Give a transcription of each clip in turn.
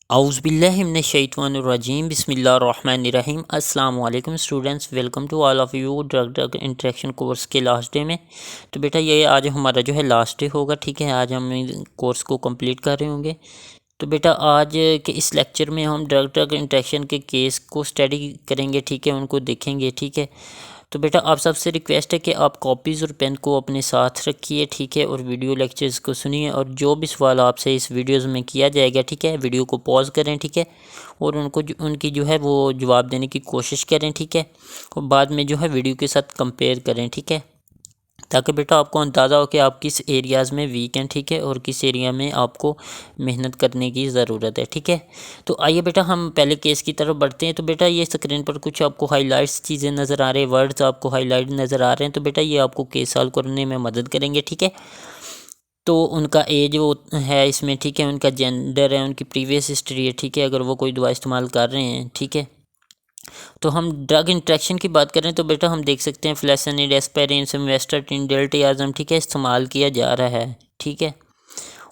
औज़ुबिल्लाहिमिनश्शैतानिर्रजीम बिस्मिल्लाहिर्रहमानिर्रहीम। अस्सलाम वालेकुम students, welcome to all of you drug interaction course के लास्ट डे में। तो बेटा ये आज हमारा जो है लास्ट डे होगा, ठीक है। आज हम कोर्स को कंप्लीट कर रहे होंगे। तो बेटा आज के इस लेक्चर में हम ड्रग इंटरेक्शन के केस को स्टडी करेंगे, ठीक है, उनको देखेंगे, ठीक है। तो बेटा आप सबसे रिक्वेस्ट है कि आप कॉपीज़ और पेन को अपने साथ रखिए, ठीक है, और वीडियो लेक्चर्स को सुनिए, और जो भी सवाल आपसे इस वीडियोस में किया जाएगा, ठीक है, वीडियो को पॉज करें, ठीक है, और उनकी जो है वो जवाब देने की कोशिश करें, ठीक है, और बाद में जो है वीडियो के साथ कंपेयर करें, ठीक है, ताकि बेटा आपको अंदाज़ा हो कि आप किस एरियाज़ में वीक हैं, ठीक है, और किस एरिया में आपको मेहनत करने की ज़रूरत है, ठीक है। तो आइए बेटा हम पहले केस की तरफ बढ़ते हैं। तो बेटा ये स्क्रीन पर कुछ आपको हाइलाइट्स चीज़ें नज़र आ रहे हैं, वर्ड्स आपको हाईलाइट नज़र आ रहे हैं। तो बेटा ये आपको केस सॉल्व करने में मदद करेंगे, ठीक है। तो उनका एज वो है इसमें, ठीक है, उनका जेंडर है, उनकी प्रीवियस हिस्ट्री है, ठीक है, अगर वो कोई दवा इस्तेमाल कर रहे हैं, ठीक है। तो हम ड्रग इंट्रैक्शन की बात करें तो बेटा हम देख सकते हैं फ्लैक्सानिड, एस्पाइरिन, सिम्वेस्टाटिन, डेल्टायाज़म, ठीक है, इस्तेमाल किया जा रहा है, ठीक है।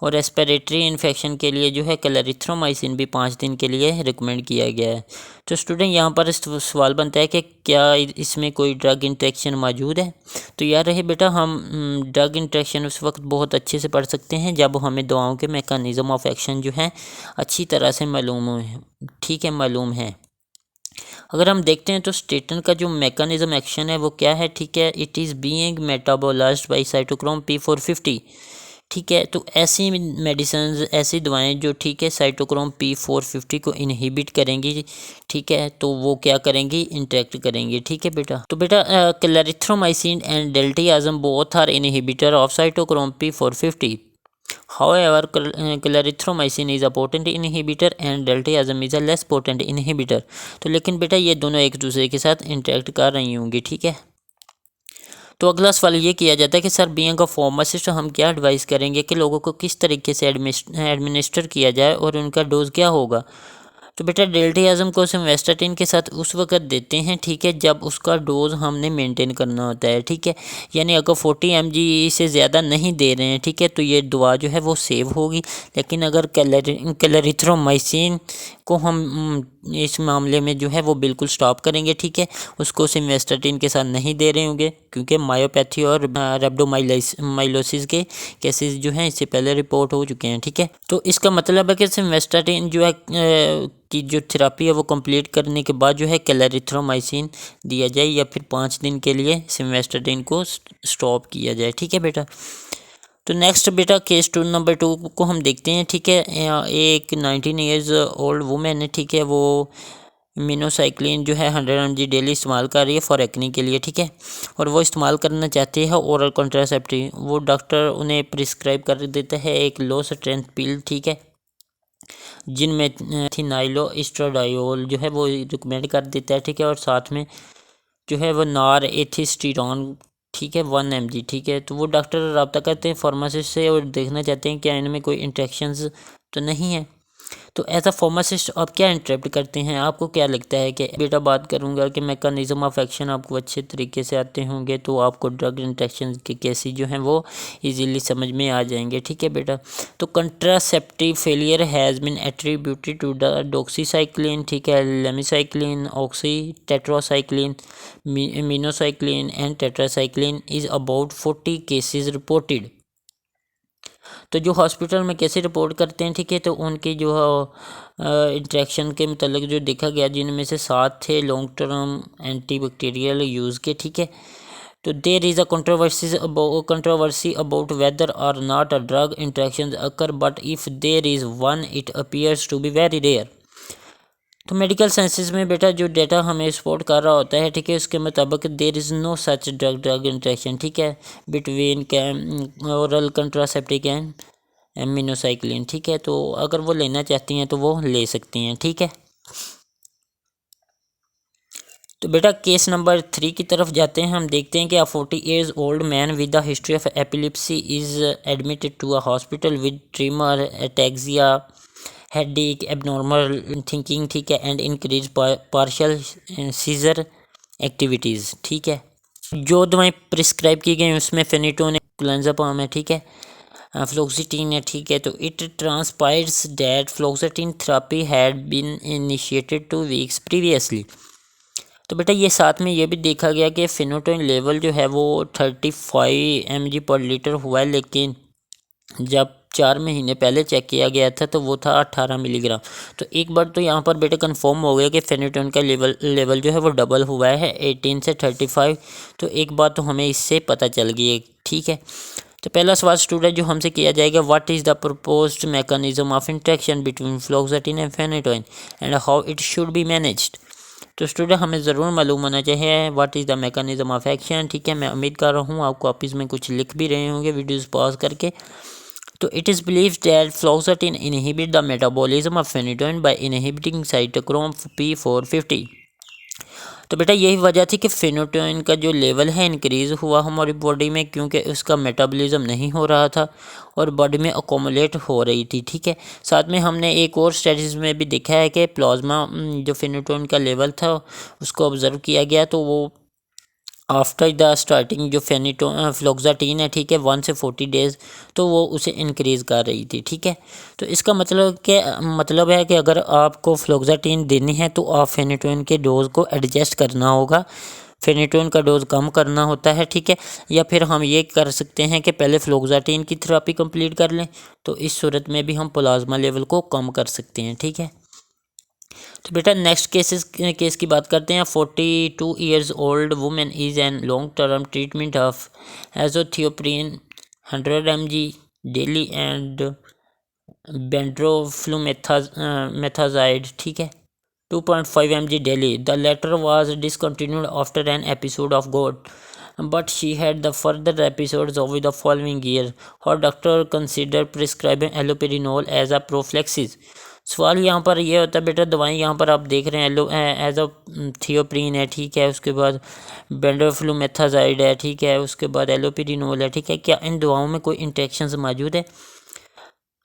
और रेस्पिरेटरी इन्फेक्शन के लिए जो है क्लैरिथ्रोमाइसिन भी 5 दिन के लिए रिकमेंड किया गया है। तो स्टूडेंट यहाँ पर सवाल बनता है कि क्या इसमें कोई ड्रग इंट्रैक्शन मौजूद है। तो याद रहे बेटा हम ड्रग इंट्रैक्शन उस वक्त बहुत अच्छे से पढ़ सकते हैं जब हमें दवाओं के मैकेनिज़्म ऑफ एक्शन जो है अच्छी तरह से मालूम हो, ठीक है, मालूम है। अगर हम देखते हैं तो स्टेटन का जो मैकेनिज्म एक्शन है वो क्या है, ठीक है, it is being metabolized by cytochrome P450, ठीक है। तो ऐसी मेडिसिन, ऐसी दवाएं जो, ठीक है, साइटोक्रोम P450 को इनहिबिट करेंगी, ठीक है, तो वो क्या करेंगी, इंटरेक्ट करेंगी, ठीक है बेटा। तो बेटा clarithromycin and diltiazem both are inhibitor of cytochrome P450. However, clarithromycin is a potent inhibitor and deltayazam is a less potent inhibitor. तो लेकिन बेटा ये दोनों एक दूसरे के साथ इंटरेक्ट कर रही होंगी, ठीक है। तो अगला सवाल ये किया जाता है कि सर बीइंग अ फार्मासिस्ट हम क्या एडवाइस करेंगे कि लोगों को किस तरीके से एडमिनिस्टर किया जाए और उनका डोज क्या होगा। तो बेटा डेल्टायाज़म को सिम्वेस्टाटिन के साथ उस वक्त देते हैं, ठीक है, जब उसका डोज हमने मेंटेन करना होता है, ठीक है। यानी अगर 40 mg से ज़्यादा नहीं दे रहे हैं, ठीक है, तो ये दवा जो है वो सेव होगी। लेकिन अगर क्लैरिथ्रोमाइसिन को हम इस मामले में जो है वो बिल्कुल स्टॉप करेंगे, ठीक है, उसको सिम्वेस्टाटिन के साथ नहीं दे रहे होंगे, क्योंकि मायोपैथी और रेब्डोमाइलोसिस के केसेस जो हैं इससे पहले रिपोर्ट हो चुके हैं, ठीक है। तो इसका मतलब है कि सिम्वेस्टाटिन जो है की जो थेरापी है वो कंप्लीट करने के बाद जो है क्लैरिथ्रोमाइसिन दिया जाए, या फिर 5 दिन के लिए सिम्वेस्टाटिन को स्टॉप किया जाए, ठीक है बेटा। तो नेक्स्ट बेटा केस नंबर 2 को हम देखते हैं, ठीक है। एक 19 ईयर्स ओल्ड वुमेन है, ठीक है, वो मिनोसाइक्लिन जो है 100 mg डेली इस्तेमाल कर रही है फॉर एक्ने के लिए, ठीक है, और वो इस्तेमाल करना चाहती है ओरल कॉन्ट्रासेप्टिव। वो डॉक्टर उन्हें प्रिस्क्राइब कर देता है एक लो स्ट्रेंथ पिल, ठीक है, जिनमें थिनाइलो एस्ट्राडायोल जो है वो रिकमेंड कर देता है, ठीक है, और साथ में जो है वो नार एथिस्टीरॉन, ठीक है, 1 mg, ठीक है। तो वो डॉक्टर रब्ता करते हैं फार्मासिस्ट से और देखना चाहते हैं क्या इनमें कोई इंट्रैक्शंस तो नहीं है। तो एज अ फार्मासिस्ट आप क्या इंटरप्ट करते हैं, आपको क्या लगता है कि बेटा बात करूंगा कि मैकेनिज्म ऑफ एक्शन आपको अच्छे तरीके से आते होंगे, तो आपको ड्रग इंट्रैक्शन के केसेस जो हैं वो इजीली समझ में आ जाएंगे, ठीक है बेटा। तो contraceptive failure has been attributed to the doxycycline, ठीक है, lymecycline, oxytetracycline, minocycline and tetracycline is about 40 cases reported. तो जो हॉस्पिटल में कैसे रिपोर्ट करते हैं, ठीक है, तो उनकी जो इंट्रैक्शन के मतलब जो देखा गया, जिनमें से 7 थे लॉन्ग टर्म एंटीबैक्टीरियल यूज़ के, ठीक है। तो there is a controversy about whether or not a drug interaction occur, but if there is one it appears to be very rare. तो मेडिकल साइंसेज में बेटा जो डेटा हमें सपोर्ट कर रहा होता है, ठीक है, उसके मुताबिक there is no such drug interaction, ठीक है, between oral contraceptive and minocycline, ठीक है। तो अगर वो लेना चाहती हैं तो वो ले सकती हैं, ठीक है। तो बेटा केस नंबर 3 की तरफ जाते हैं। हम देखते हैं कि 40 years old man with the history of epilepsy is admitted to a hospital with tremor, ataxia, headache, abnormal thinking, ठीक है, and increase partial seizure activities, ठीक है। जो दवाएं प्रिस्क्राइब की गई उसमें फेनिटोन, क्लोंज़ेपाम है, ठीक है, फ्लोक्सिटीन है, ठीक है। तो it transpires that fluoxetine therapy had been initiated 2 weeks previously. तो बेटा ये साथ में ये भी देखा गया कि फेनोटोइन लेवल जो है वो 35 mg/लीटर हुआ है, लेकिन जब 4 महीने पहले चेक किया गया था तो वो था 18 मिलीग्राम। तो एक बार तो यहाँ पर बेटा कंफर्म हो गया कि फेनोटोइन का लेवल जो है वो डबल हुआ है 18 से 35। तो एक बात तो हमें इससे पता चल गई है, ठीक है। तो पहला सवाल स्टूडेंट जो हमसे किया जाएगा, what is the proposed mechanism of interaction between fluoxetine and phenytoin and how it should be managed. तो स्टूडेंट हमें ज़रूर मालूम होना चाहिए what is the mechanism of action, ठीक है। मैं उम्मीद कर रहा हूँ आप कॉपीज़ में कुछ लिख भी रहे होंगे वीडियोज़ पॉज करके। तो it is believed that fluoxetine inhibit the metabolism of phenytoin by inhibiting cytochrome P450। तो बेटा यही वजह थी कि फेनोटोइन का जो लेवल है इंक्रीज़ हुआ हमारी बॉडी में, क्योंकि उसका मेटाबॉलिज्म नहीं हो रहा था और बॉडी में अकोमुलेट हो रही थी, ठीक है। साथ में हमने एक और स्टडीज़ में भी देखा है कि प्लाज्मा जो फेनोटोइन का लेवल था उसको ऑब्ज़र्व किया गया, तो वो आफ्टर द स्टार्टिंग जो फ्लोक्साटिन है, ठीक है, 1 से 40 डेज़ तो वो उसे इंक्रीज़ कर रही थी, ठीक है। तो इसका मतलब है कि अगर आपको फ्लोक्साटिन देनी है तो आप फेनोटोइन के डोज को एडजस्ट करना होगा, फेनोटोइन का डोज कम करना होता है, ठीक है। या फिर हम ये कर सकते हैं कि पहले फ्लोक्साटिन की थेरेपी कंप्लीट कर लें, तो इस सूरत में भी हम प्लाज्मा लेवल को कम कर सकते हैं, ठीक है। तो बेटा नेक्स्ट केस की बात करते हैं। 42 years old women is an long term treatment of azathioprine 100 mg daily and bendroflumethiazide, ठीक है, 2.5 mg daily. The latter was discontinued after an episode of gout, but she had the further episodes over the following year. Her doctor considered prescribing allopurinol as a prophylaxis. सवाल यहाँ पर यह होता है बेटा, दवाई यहाँ पर आप देख रहे हैं एज अ थियोप्रीन है, ठीक है, उसके बाद बेंडोफ्लूमेथाजाइड है, ठीक है, उसके बाद एलोपिरिनोल है, ठीक है। क्या इन दवाओं में कोई इंटरेक्शंस मौजूद है?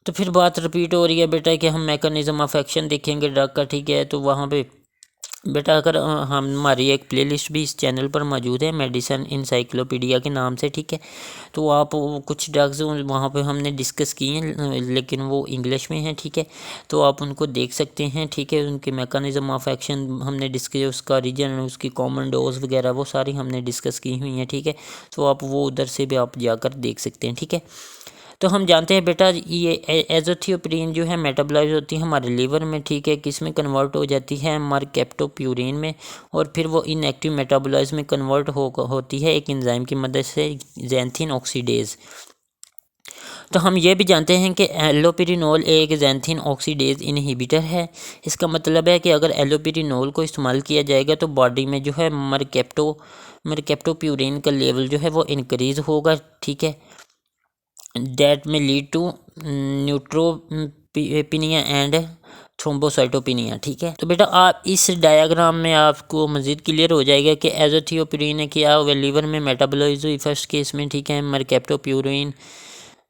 तो फिर बात रिपीट हो रही है बेटा कि हम मैकेनिज्म ऑफ एक्शन देखेंगे ड्रग का, ठीक है। तो वहाँ पे बेटा अगर हमारी एक प्लेलिस्ट भी इस चैनल पर मौजूद है मेडिसिन इंसाइक्लोपीडिया के नाम से, ठीक है। तो आप कुछ ड्रग्स वहाँ पे हमने डिस्कस किए हैं, लेकिन वो इंग्लिश में हैं, ठीक है। तो आप उनको देख सकते हैं, ठीक है। उनके मैकेनिज्म ऑफ एक्शन हमने डिस्कस, उसका रीजन, उसकी कॉमन डोज वगैरह वो सारी हमने डिस्कस की हुई हैं, ठीक है। तो आप वो उधर से भी आप जाकर देख सकते हैं, ठीक है। तो हम जानते हैं बेटा ये एजोथियोप्रीन जो है मेटाबोलाइज होती है हमारे लीवर में, ठीक है, किस में कन्वर्ट हो जाती है, मरकेप्टोप्यूरिन में, और फिर वो इनएक्टिव मेटाबोलाइज में कन्वर्ट होती है एक एंजाइम की मदद से, ज़ैंथिन ऑक्सीडेज। तो हम ये भी जानते हैं कि एलोपिरिनोल एक ज़ैंथिन ऑक्सीडेज इनहिबिटर है। इसका मतलब है कि अगर एलोपिरिनोल को इस्तेमाल किया जाएगा तो बॉडी में जो है मरकेप्टोप्यूरिन का लेवल जो है वो इंक्रीज़ होगा, ठीक है। That may lead to न्यूट्रोपिनिया and thrombocytopenia, ठीक है। तो बेटा आप इस डायग्राम में आपको मज़ीद क्लियर हो जाएगा कि एजोथियोप्रीन ने किया हुआ लीवर में मेटाबोलाइज हुई फर्स्ट केस में, ठीक है, मरकेप्टोप्यूरिन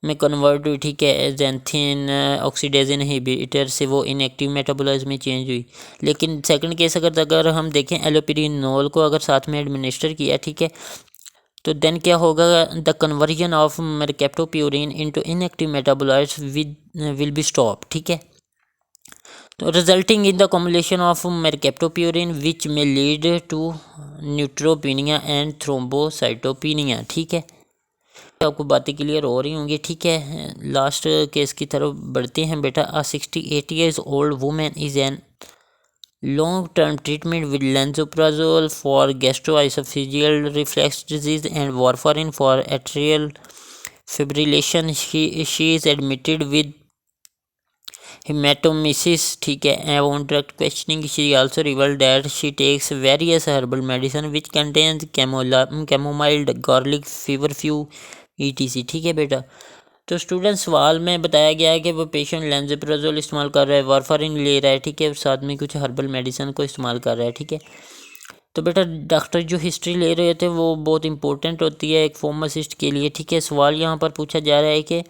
में कन्वर्ट हुई, ठीक है, ज़ैंथिन ऑक्सीडेज इनहिबिटर से वो इनएक्टिव मेटाबोलाइज में चेंज हुई। लेकिन सेकंड केस अगर हम देखें एलोपिरिनोल को अगर साथ में एडमिनिस्टर किया, ठीक है, तो देन क्या होगा, the conversion of mercaptopurine into inactive metabolites will be stop, ठीक है। तो resulting in the combination of mercaptopurine which may lead to neutropenia and thrombocytopenia, ठीक है। तो आपको बातें क्लियर हो रही होंगी, ठीक है। लास्ट केस की तरफ बढ़ते हैं बेटा। 68 years old women is an long-term treatment with lansoprazole for gastroesophageal reflux disease and warfarin for atrial fibrillation. She is admitted with hematemesis, ठीक है। On direct questioning she also revealed that she takes various herbal medicine which contains chamomile, garlic, feverfew, etc, ठीक है बेटा। तो student सवाल में बताया गया है कि वो पेशेंट लेंज़ोप्राज़ोल इस्तेमाल कर रहा है, वारफारिन ले रहा है, ठीक है, और साथ में कुछ हर्बल मेडिसिन को इस्तेमाल कर रहा है, ठीक है। तो बेटा डॉक्टर जो हिस्ट्री ले रहे थे वो बहुत इंपॉर्टेंट होती है एक फार्मासिस्ट के लिए, ठीक है। सवाल यहाँ पर पूछा जा रहा है कि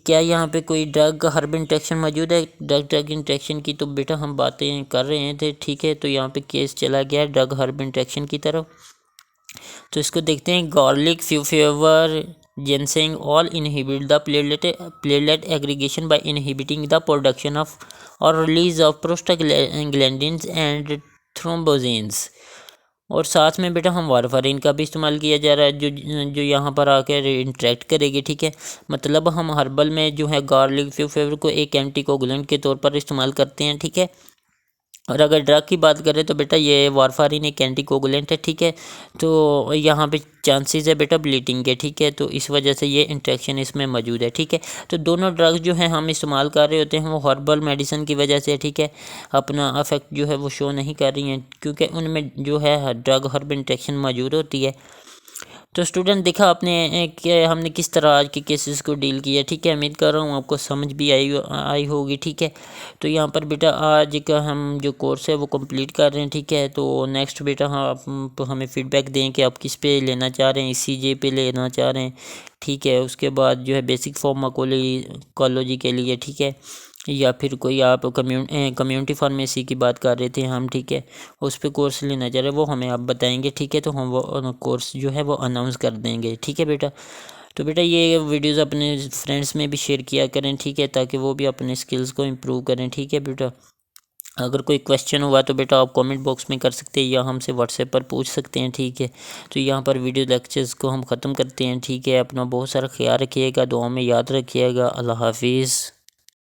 क्या यहाँ पे कोई ड्रग हर्बल इंट्रैक्शन मौजूद है। ड्रग इंट्रैक्शन की तो बेटा हम बातें कर रहे थे, ठीक है। तो यहाँ पे केस चला गया ड्रग हर्बल इंट्रैक्शन की तरफ। तो इसको देखते हैं। Garlic, feverfew, ginseng all inhibit the platelet aggregation by inhibiting the production of or release of prostaglandins and thrombosins। और साथ में बेटा हम वारफारिन का भी इस्तेमाल किया जा रहा है जो यहाँ पर आकर इंटरेक्ट करेगी, ठीक है। मतलब हम हर्बल में जो है गार्लिक फीवर को एक एंटीकोगुलेंट के तौर पर इस्तेमाल करते हैं, ठीक है। और अगर ड्रग की बात करें तो बेटा ये वारफारिन एक एंटीकोगुलेंट है, ठीक है। तो यहाँ पे चांसेस है बेटा ब्लीडिंग के, ठीक है। तो इस वजह से ये इंट्रैक्शन इसमें मौजूद है, ठीक है। तो दोनों ड्रग्स जो हैं हम इस्तेमाल कर रहे होते हैं वो हर्बल मेडिसिन की वजह से, ठीक है, अपना अफेक्ट जो है वो शो नहीं कर रही हैं, क्योंकि उनमें जो है ड्रग हर्ब इंट्रैक्शन मौजूद होती है। तो स्टूडेंट देखा आपने कि हमने किस तरह आज के केसेस को डील किया, ठीक है। उम्मीद कर रहा हूँ आपको समझ भी आई होगी, ठीक है। तो यहाँ पर बेटा आज का हम जो कोर्स है वो कंप्लीट कर रहे हैं, ठीक है। तो नेक्स्ट बेटा हाँ आप हमें फीडबैक दें कि आप किस पे लेना चाह रहे हैं, ECG पे लेना चाह रहे हैं, ठीक है। उसके बाद जो है बेसिक फार्माकोलॉजी के लिए, ठीक है, या फिर कोई आप कम्युनिटी फार्मेसी की बात कर रहे थे हम, ठीक है, उस पर कोर्स लेना चाह रहे हैं वो हमें आप बताएंगे, ठीक है। तो हम वो कोर्स जो है वो अनाउंस कर देंगे, ठीक है बेटा। तो बेटा ये वीडियोस अपने फ्रेंड्स में भी शेयर किया करें, ठीक है, ताकि वो भी अपने स्किल्स को इम्प्रूव करें, ठीक है बेटा। अगर कोई क्वेश्चन हुआ तो बेटा आप कमेंट बॉक्स में कर सकते हैं या हमसे व्हाट्सएप पर पूछ सकते हैं, ठीक है। तो यहाँ पर वीडियो लेक्चर्स को हम ख़त्म करते हैं, ठीक है। अपना बहुत सारा ख्याल रखिएगा, दुआ में याद रखिएगा। अल्लाह हाफिज़।